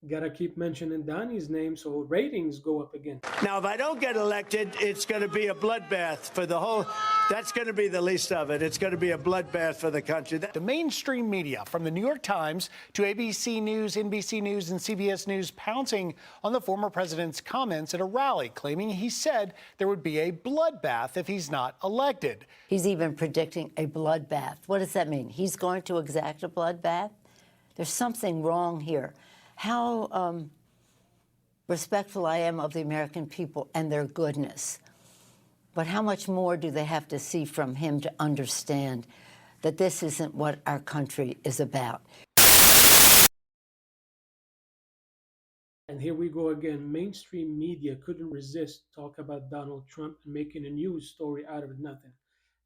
Gotta keep mentioning Donnie's name so ratings go up again. Now, if I don't get elected, it's going to be a bloodbath for the whole. That's going to be the least of it. It's going to be a bloodbath for the country. The mainstream media, from the New York Times to ABC News, NBC News, and CBS News, pouncing on the former president's comments at a rally, claiming he said there would be a bloodbath if he's not elected. He's even predicting a bloodbath. What does that mean? He's going to exact a bloodbath? There's something wrong here. How respectful I am of the American people and their goodness. But how much more do they have to see from him to understand that this isn't what our country is about? And here we go again. Mainstream media couldn't resist talk about Donald Trump and making a news story out of nothing.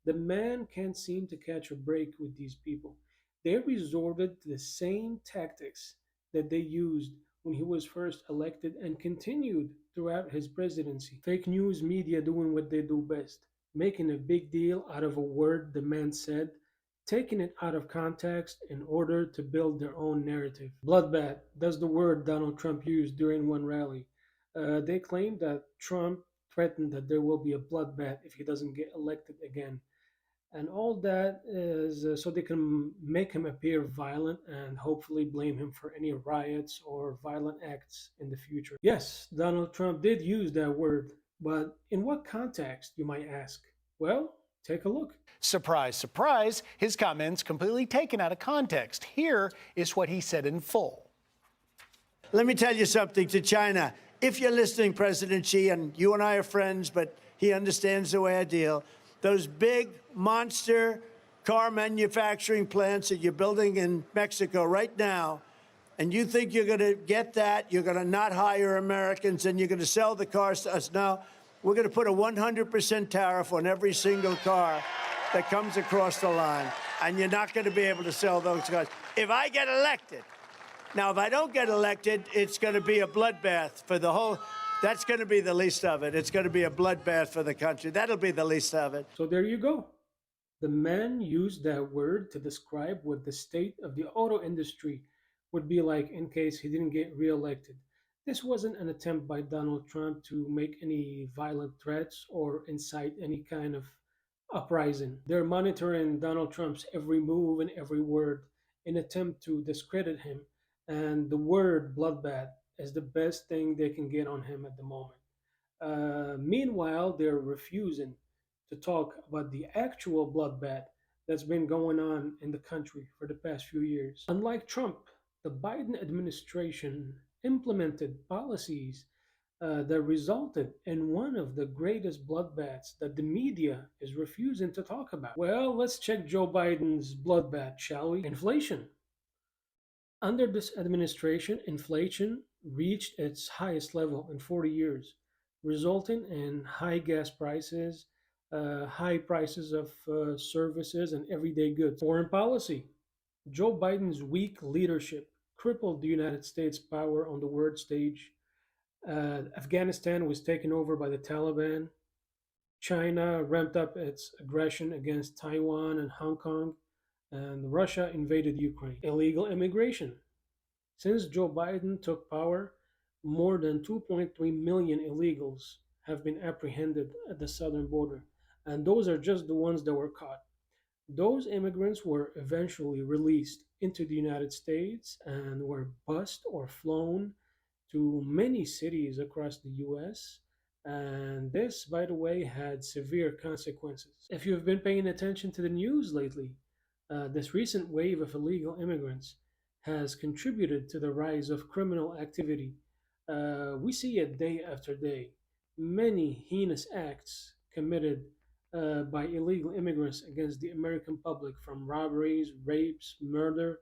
The man can't seem to catch a break with these people. They resorted to the same tactics that they used when he was first elected and continued throughout his presidency. Fake news media doing what they do best, making a big deal out of a word the man said, taking it out of context in order to build their own narrative. Bloodbath, that's the word Donald Trump used during one rally. They claimed that Trump threatened that there will be a bloodbath if he doesn't get elected again. And all that is so they can make him appear violent and hopefully blame him for any riots or violent acts in the future. Yes, Donald Trump did use that word, but in what context, you might ask? Well, take a look. Surprise, surprise, his comments completely taken out of context. Here is what he said in full. Let me tell you something to China. If you're listening, President Xi, and you and I are friends, but he understands the way I deal, those big monster car manufacturing plants that you're building in Mexico right now, and you think you're going to get that, you're going to not hire Americans, and you're going to sell the cars to us. Now, we're going to put a 100% tariff on every single car that comes across the line, and you're not going to be able to sell those cars. If I get elected, now, if I don't get elected, it's going to be a bloodbath for the whole. That's going to be the least of it. It's going to be a bloodbath for the country. That'll be the least of it. So there you go. The man used that word to describe what the state of the auto industry would be like in case he didn't get reelected. This wasn't an attempt by Donald Trump to make any violent threats or incite any kind of uprising. They're monitoring Donald Trump's every move and every word in attempt to discredit him, and the word bloodbath is the best thing they can get on him at the moment. Meanwhile, they're refusing to talk about the actual bloodbath that's been going on in the country for the past few years. Unlike Trump, the Biden administration implemented policies that resulted in one of the greatest bloodbaths that the media is refusing to talk about. Well, let's check Joe Biden's bloodbath, shall we? Inflation. Under this administration, inflation reached its highest level in 40 years, resulting in high gas prices, high prices of services and everyday goods. Foreign policy. Joe Biden's weak leadership crippled the United States' power on the world stage. Afghanistan was taken over by the Taliban. China ramped up its aggression against Taiwan and Hong Kong, and Russia invaded Ukraine. Illegal immigration. Since Joe Biden took power, more than 2.3 million illegals have been apprehended at the southern border, and those are just the ones that were caught. Those immigrants were eventually released into the United States and were bused or flown to many cities across the US. And this, by the way, had severe consequences. If you've been paying attention to the news lately, this recent wave of illegal immigrants has contributed to the rise of criminal activity. We see it day after day. Many heinous acts committed by illegal immigrants against the American public, from robberies, rapes, murder,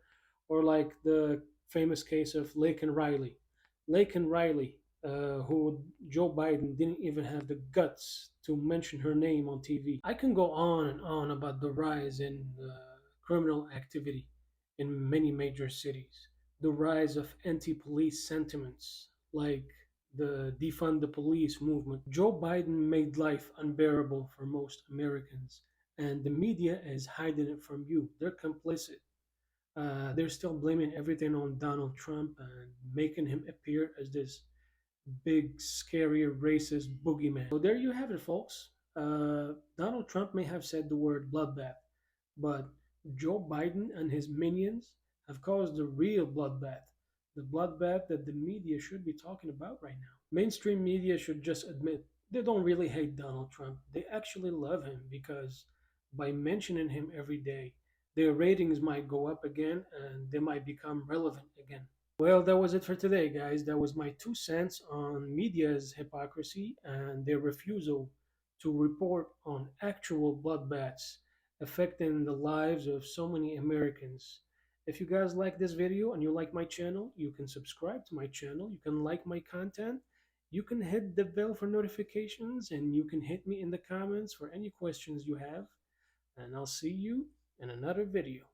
or like the famous case of Laken Riley. Laken Riley, who Joe Biden didn't even have the guts to mention her name on TV. I can go on and on about the rise in criminal activity in many major cities, the rise of anti-police sentiments like the defund the police movement. Joe Biden made life unbearable for most Americans, and the media is hiding it from you. They're complicit. They're still blaming everything on Donald Trump and making him appear as this big, scary, racist boogeyman. So there you have it, folks. Donald Trump may have said the word bloodbath, but Joe Biden and his minions have caused the real bloodbath, the bloodbath that the media should be talking about right now. Mainstream media should just admit they don't really hate Donald Trump. They actually love him because by mentioning him every day, their ratings might go up again and they might become relevant again. Well, that was it for today, guys. That was my 2 cents on media's hypocrisy and their refusal to report on actual bloodbaths affecting the lives of so many Americans. If you guys like this video and you like my channel, you can subscribe to my channel, you can like my content, you can hit the bell for notifications, and you can hit me in the comments for any questions you have. And I'll see you in another video.